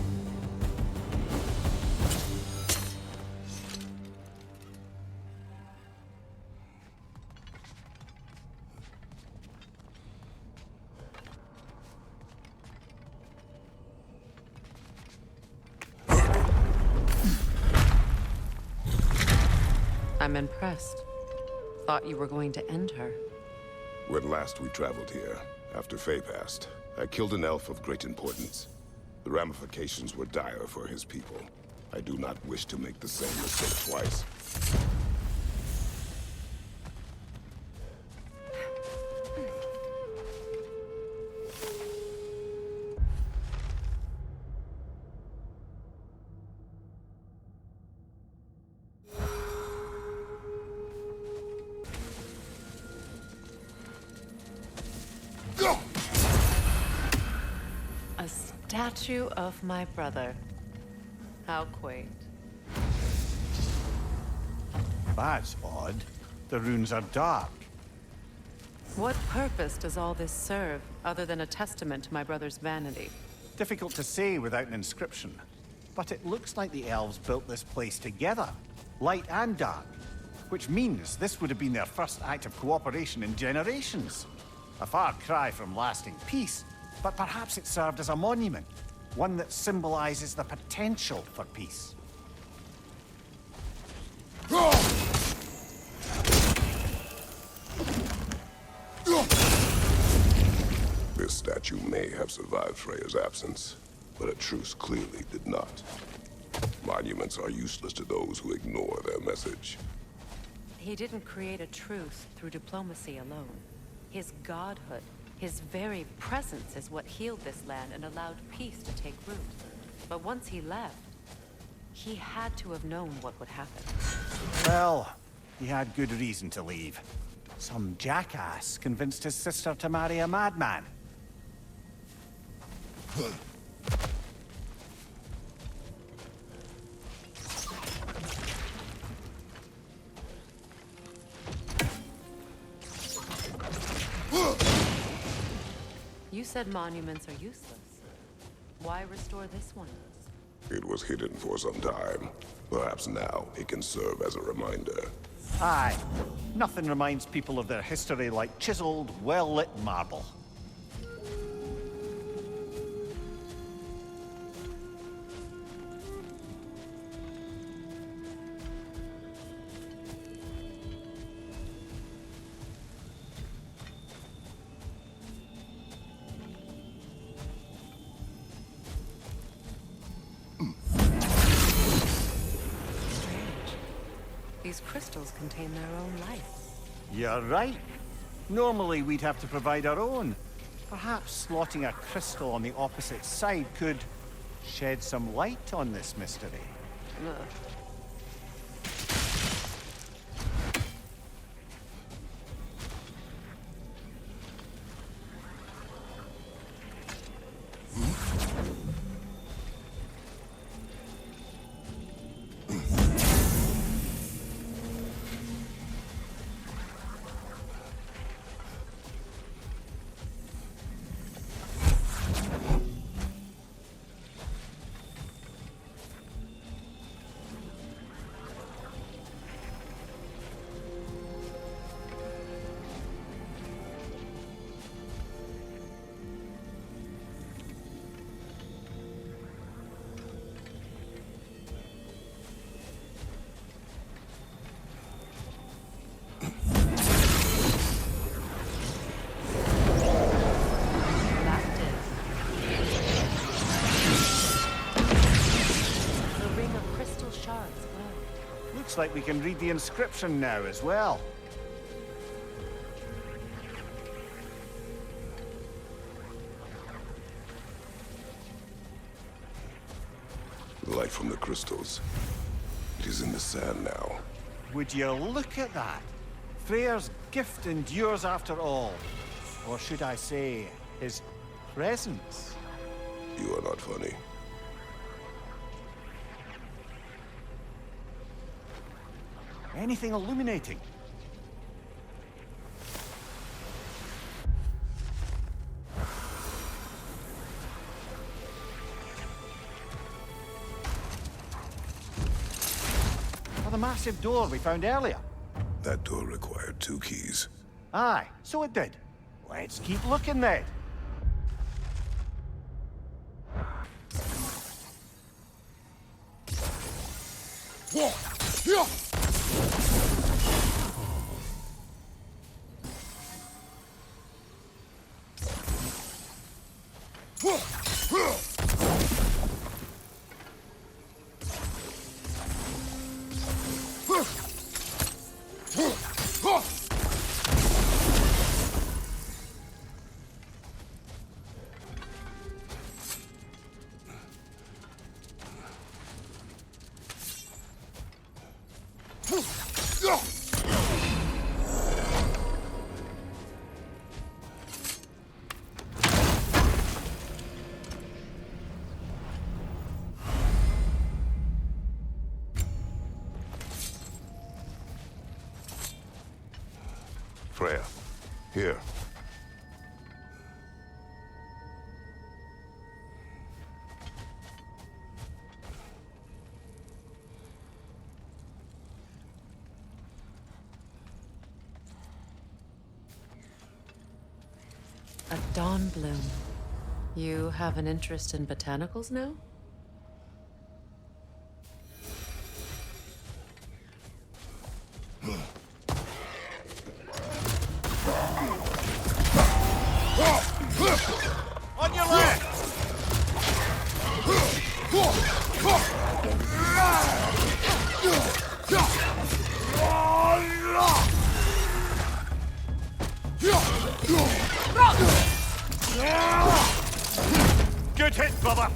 I'm impressed. Thought you were going to end her. When last we traveled here, after Faye passed, I killed an elf of great importance. The ramifications were dire for his people. I do not wish to make the same mistake twice. A statue of my brother. How quaint. That's odd. The runes are dark. What purpose does all this serve, other than a testament to my brother's vanity? Difficult to say without an inscription. But it looks like the elves built this place together, light and dark. Which means this would have been their first act of cooperation in generations. A far cry from lasting peace, but perhaps it served as a monument. One that symbolizes the potential for peace. This statue may have survived Freya's absence, but a truce clearly did not. Monuments are useless to those who ignore their message. He didn't create a truce through diplomacy alone. His godhood, his very presence is what healed this land and allowed peace to take root. But once he left, he had to have known what would happen. Well, he had good reason to leave. Some jackass convinced his sister to marry a madman. You said monuments are useless. Why restore this one? It was hidden for some time. Perhaps now it can serve as a reminder. Aye. Nothing reminds people of their history like chiseled, well-lit marble. These crystals contain their own life. You're right. Normally we'd have to provide our own. Perhaps slotting a crystal on the opposite side could shed some light on this mystery. Ugh. Looks like we can read the inscription now as well. The light from the crystals. It is in the sand now. Would you look at that? Freyr's gift endures after all. Or should I say, his presence? You are not funny. Anything illuminating? Or the massive door we found earlier. That door required 2 keys. Aye, so it did. Let's keep looking then. Here. A dawn bloom. You have an interest in botanicals now? On your left! Good hit, brother!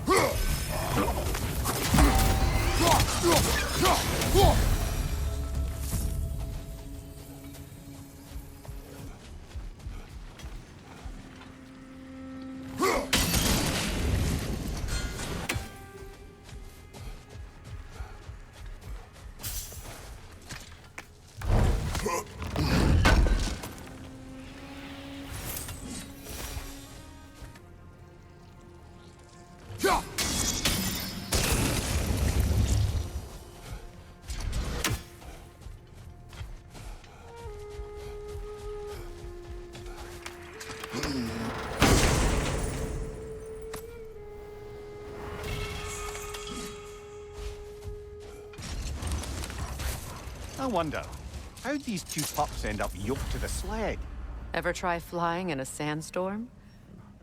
I wonder, how'd these two pups end up yoked to the sled? Ever try flying in a sandstorm?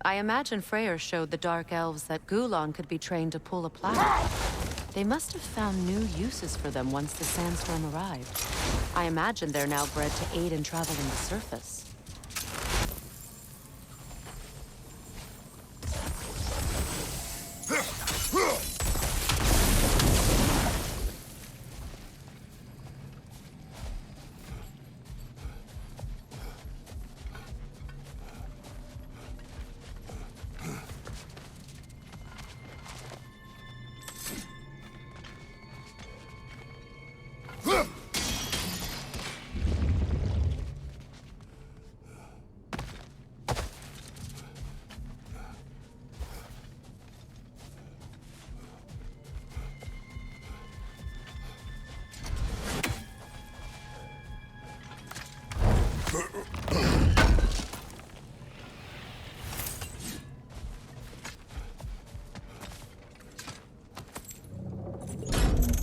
I imagine Freyr showed the Dark Elves that Gulon could be trained to pull a plow. They must have found new uses for them once the sandstorm arrived. I imagine they're now bred to aid in traveling the surface.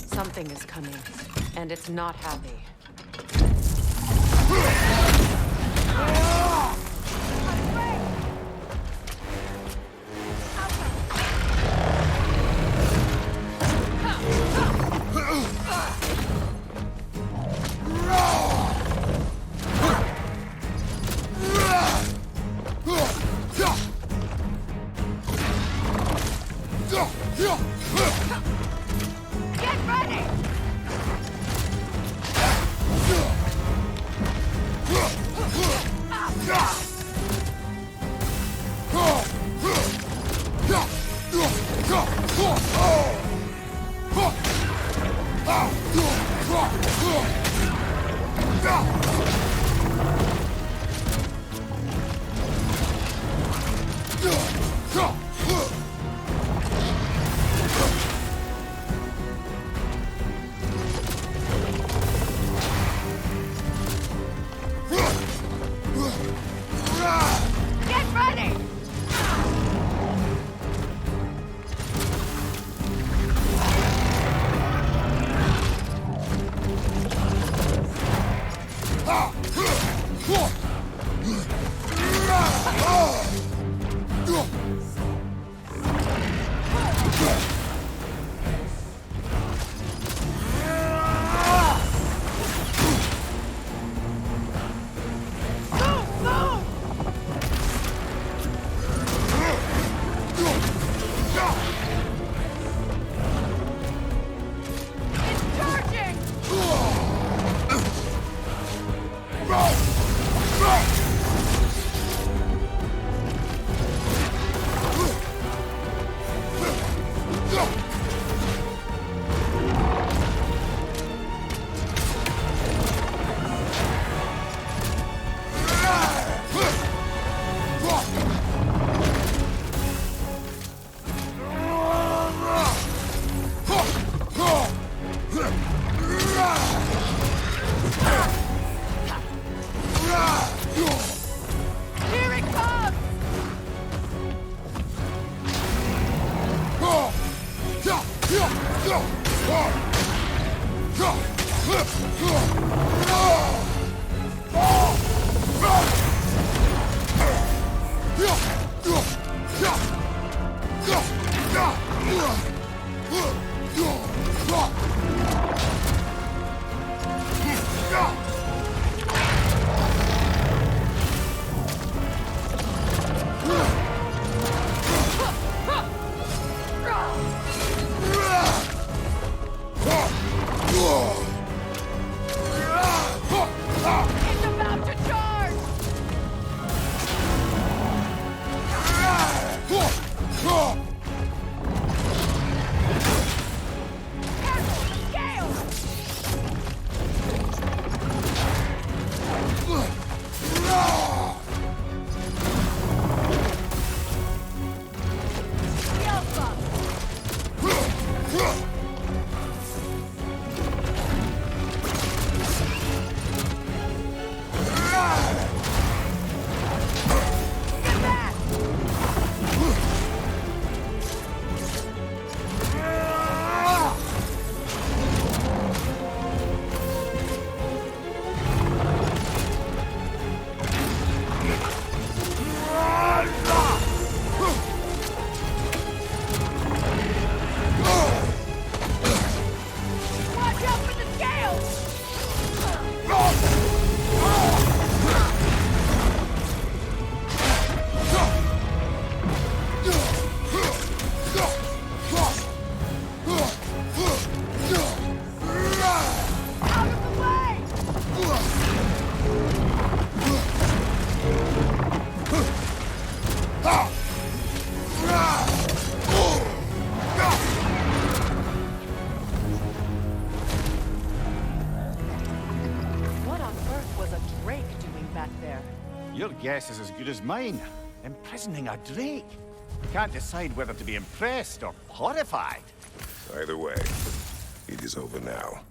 Something is coming, and it's not happy. Your guess is as good as mine. Imprisoning a drake. Can't decide whether to be impressed or horrified. Either way, it is over now.